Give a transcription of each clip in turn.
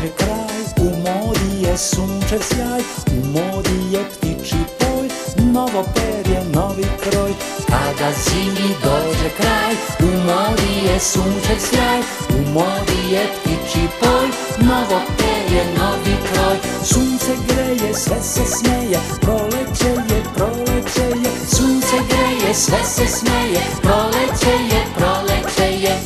dođe kraj, u modi je sunčev sjaj, u modi je ptičji poj, novo perje, novi kroj. Kada zimi dođe kraj, u modi je sunčev sjaj, u modi je ptičji poj, novo perje, novi kroj. Sunce greje, sve se smeje, proleće je, proleće je. Sunce greje, sve se smeje, proleće je, proleće je.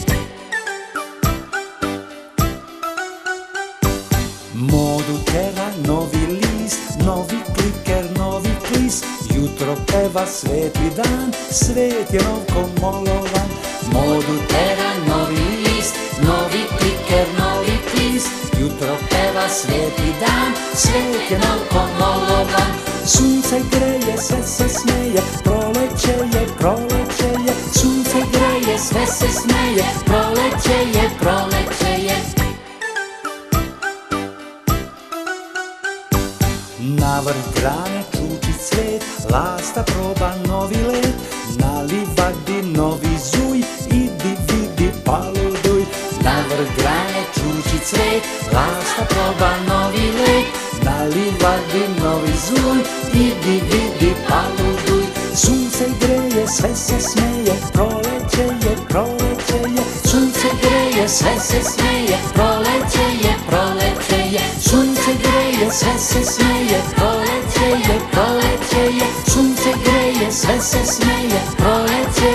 Modu tera novi list, novi kliker, novi klis. Jutro peva sveti dan, svet je novko molovan. Modu tera novi list, novi kliker, novi klis. Jutro peva sveti dan, svet je novko molovan. Sunce greje, sve se smeje, proleće je, proleće je. Sunce greje, sve se smeje, proleće je, proleće je. Na vrh grane čuči cvet, lasta proba novi let. Na livadi novi zuj, idi vidi paluduj. Na vrh grane čuči cvet, lasta proba novi let. Na livadi novi zuj, idi vidi paluduj. Sunce greje, sve se smeje, proleće je, proleće je. Sunce greje, sve se smeje, proleće je, proleće je. Sunce greje, sve se smeje, proleće je, proleće je. Sunce greje, sve se smeje, proleće